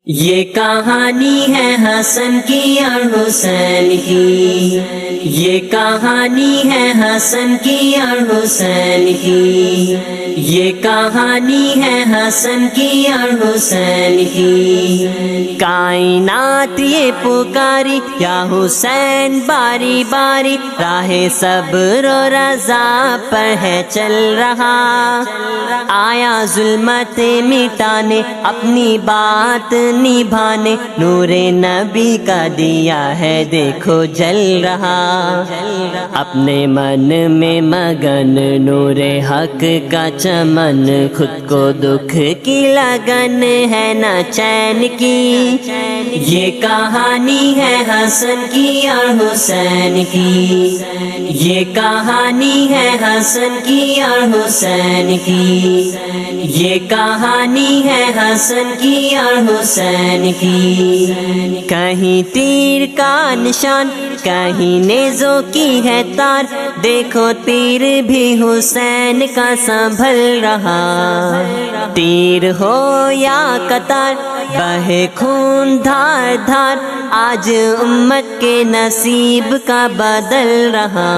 یہ کہانی ہے حسن کی اور حسین کی، یہ کہانی ہے حسن کی اور حسین کی، یہ کہانی ہے حسن کی اور حسین کی۔ کائنات یہ پکاری یا حسین باری باری، راہ صبر و رضا پر ہے چل رہا، آیا ظلمت مٹانے اپنی بات نبھانے، نور نبی کا دیا ہے دیکھو جل رہا، اپنے من میں مگن نور حق کا چمن، خود کو دکھ کی لگن ہے نہ چین کی۔ یہ کہانی ہے حسن کی اور حسین کی، یہ کہانی ہے حسن کی اور حسین کی، یہ کہانی ہے حسن کی اور حسین کی۔ کہیں تیر کا نشان کہیں نیزوں کی ہے تار، دیکھو تیر بھی حسین کا سنبھل رہا، تیر ہو یا قطار بہے خون دھار دھار، آج امت کے نصیب کا بدل رہا،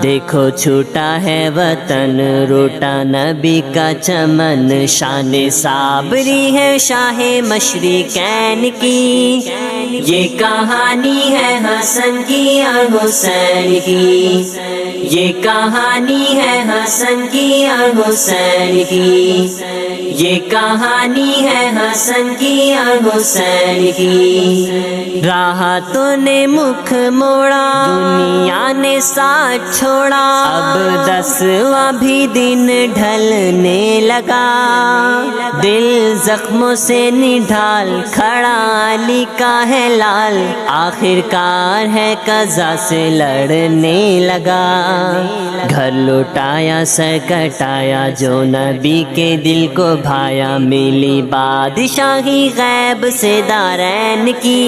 دیکھو چھوٹا ہے وطن روٹا نبی کا چمن، شان صابری ہے شاہ مشرقین کی۔ یہ کہانی ہے حسن کی اور حسین کی، یہ کہانی ہے حسن کی اور حسین کی، یہ کہانی ہے حسن کی اور حسین کی۔ راحتوں نے مکھ موڑا دنیا نے ساتھ چھوڑا، اب 10واں بھی دن ڈھلنے لگا، دل زخموں سے نڈھال کھڑا علی کا ہے لال، آخر کار ہے قضا سے لڑنے لگا، گھر لوٹایا سر کٹایا جو نبی کے دل کو بھایا، ملی بادشاہی غیب سے دارین کی۔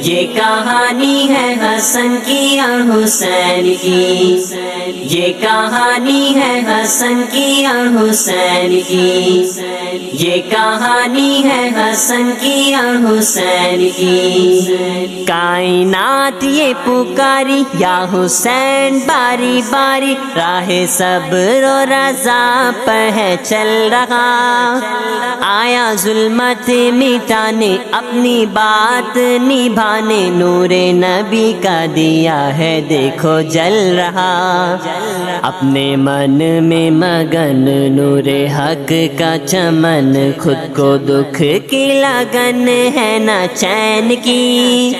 یہ کہانی ہے حسن کی اور حسین کی، یہ کہانی ہے حسن کی اور حسین کی، یہ کہانی ہے حسن کی اور حسین کی۔ کائنات یہ پکاری یا حسین باری باری، راہ صبر و رضا پر ہے چل رہا، آیا ظلمت مٹانے اپنی بات نبھانے، نور نبی کا دیا ہے دیکھو جل رہا، اپنے من میں مگن نور حق کا چمن، خود کو دکھ کی لگن ہے نہ چین کی۔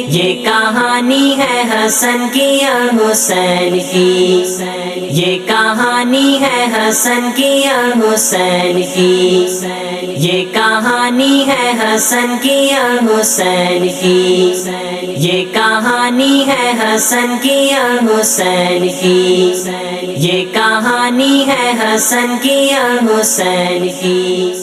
یہ کہانی ہے حسن کی اور حسین کی، یہ کہانی ہے حسن کی اور حسین کی، یہ کہانی ہے حسن کی اور حسین کی، یہ کہانی ہے حسن کی اور حسین کی، یہ کہانی ہے حسن کی اور حسین کی۔